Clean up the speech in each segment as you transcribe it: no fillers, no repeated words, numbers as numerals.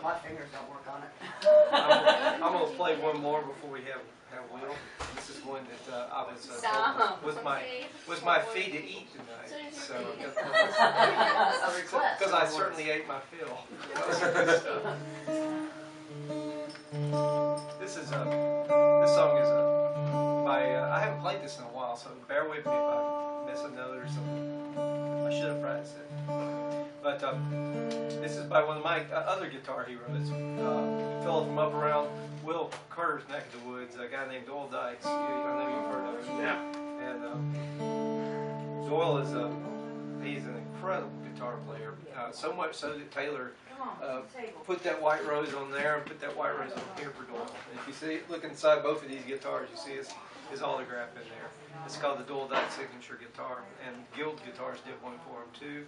my fingers don't work on it. I'm going to play one more before we have Will. This is one that I was told was my fee to eat tonight. So because I certainly ate my fill. This song is by I haven't played this in a while, so bear with me if I miss a note or something. I should have practiced it. But this is by one of my other guitar heroes, a fellow from up around Will Carter's neck of the woods, a guy named Doyle Dykes. I know you've heard of him. Yeah. And Doyle is he's an incredible guitar player. So much so that Taylor put that white rose on there and put that white rose on here for Doyle. And if you see, look inside both of these guitars, you see his autograph in there. It's called the Doyle Dykes signature guitar, and Guild Guitars did one for him too.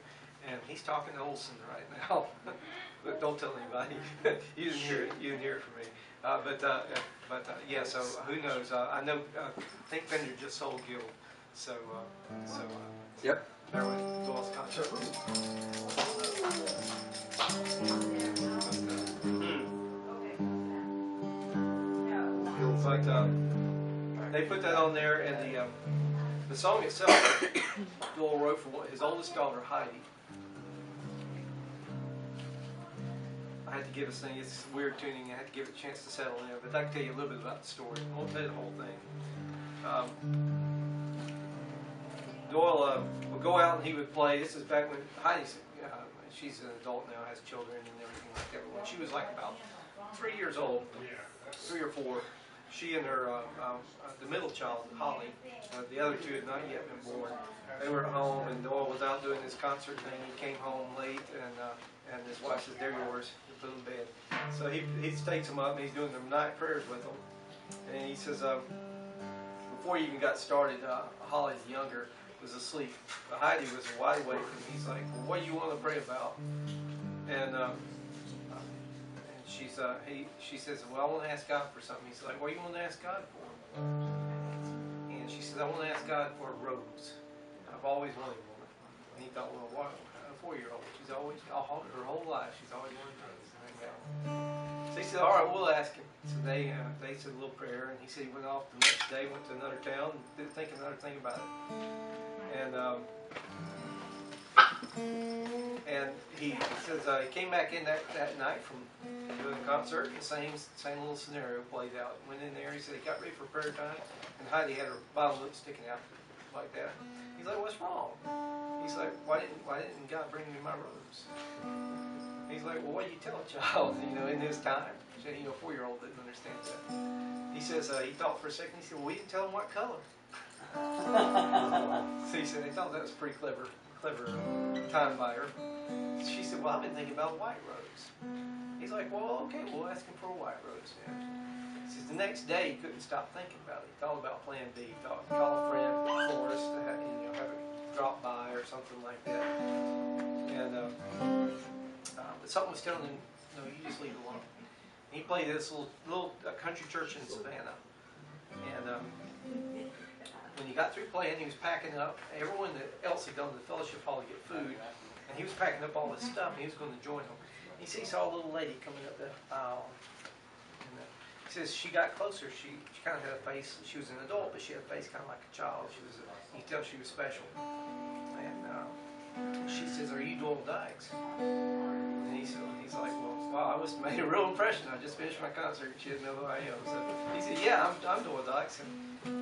And he's talking to Olson right now. But don't tell anybody. You didn't hear it. You didn't hear it from me. Yeah. So who knows? I know. I think Fender just sold Guild. So. Yep. There was Doyle's concert. But they put that on there, and the song itself, Doyle wrote for his oldest daughter, Heidi. I had to give this thing, it's weird tuning, I had to give it a chance to settle in, but I can tell you a little bit about the story. I won't tell you the whole thing. Doyle would go out and he would play. This is back when Heidi's, she's an adult now, has children and everything like that. When she was like about 3 years old, 3 or 4, she and her, the middle child, Holly, the other two had not yet been born. They were at home, and Doyle was out doing this concert thing. He came home late, and his wife says, "They're yours. Put them in bed." So he takes them up, and he's doing the night prayers with them. And he says, before he even got started, Holly's younger, was asleep. But Heidi was wide awake, and he's like, "Well, what do you want to pray about?" And she says, "Well, I want to ask God for something." He's like, "What do you want to ask God for?" And she says, "I want to ask God for a rose. I've always wanted one." And he thought, "Well, what? A 4-year-old? She's always, her whole life, she's always wanted roses." So he said, "All right, we'll ask him." So they said a little prayer, and he said he went off the next day, went to another town, and didn't think another thing about it. And he says he came back in that night from doing a concert, and the same little scenario played out. Went in there, he said he got ready for prayer time, and Heidi had her bottom lip sticking out like that. He's like, "What's wrong?" He's like, "Why didn't God bring me my rose?" He's like, "Well, what do you tell a child, in his time?" A 4-year-old didn't understand that. He says, he thought for a second, he said, "Well, we didn't tell him what color." So he said, they thought that was pretty clever time buyer. She said, "Well, I've been thinking about a white rose." He's like, "Well, okay, we'll ask him for a white rose then." He says, the next day, he couldn't stop thinking about it. He thought about plan B. He thought, call a friend, Forrest, to have it drop by or something like that. And but something was telling him, "No, you just leave it alone." He played this little country church in Savannah. And when he got through playing, he was packing up. Everyone else had gone to the fellowship hall to get food. And he was packing up all his stuff, and he was going to join them. He saw a little lady coming up the aisle. And he says she got closer. She kind of had a face. She was an adult, but she had a face kind of like a child. You could tell she was special. And she says, "Are you Doyle Dykes?" And he's like, "Well, wow, I must have made a real impression. I just finished my concert, and she didn't know who I am." So he said, "Yeah, I'm Doyle Dykes." And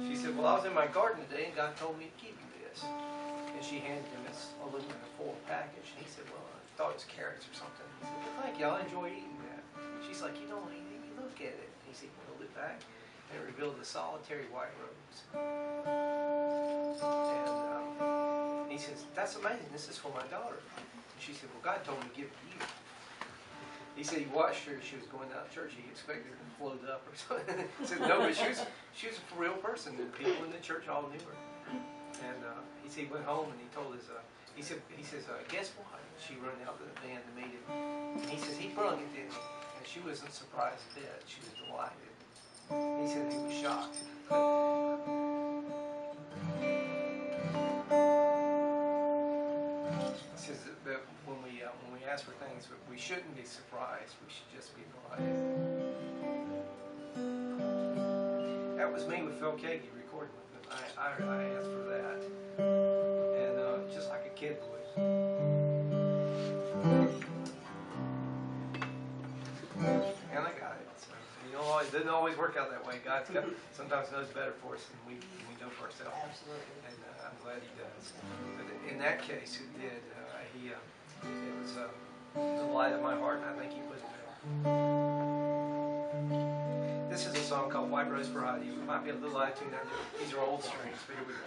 she said, "Well, I was in my garden today, and God told me to give you this." And she handed him this aluminum foil package. And he said, "Well, I thought it was carrots or something." He said, "Well, thank you. I'll enjoy eating that." She's like, "You don't even look at it." He said, "Pulled it back, and it revealed a solitary white rose." And he says, "That's amazing. This is for my daughter." And she said, "Well, God told me to give it to you." He said he watched her. She was going out to church. He expected her to float up or something. He said, "No, but she was a real person, and people in the church all knew her." And he said he went home and he told his. He says, "Guess what?" She ran out to the van to meet him. And he says he brung it in, and she wasn't surprised a bit. She was delighted. He said he was shocked. He says that when we ask for things, but we shouldn't be surprised. We should just be delighted. That was me with Phil Keaggy recording with him. I asked for that, and just like a kid would. And I got it. So, it doesn't always work out that way. God sometimes knows better for us than we know for ourselves. Absolutely. And I'm glad He does. But in that case, it did. It was the light of my heart, and I think He put it there. This is a song called White Rose Variety. It might be a little out of tune. These are old strings, but here we go.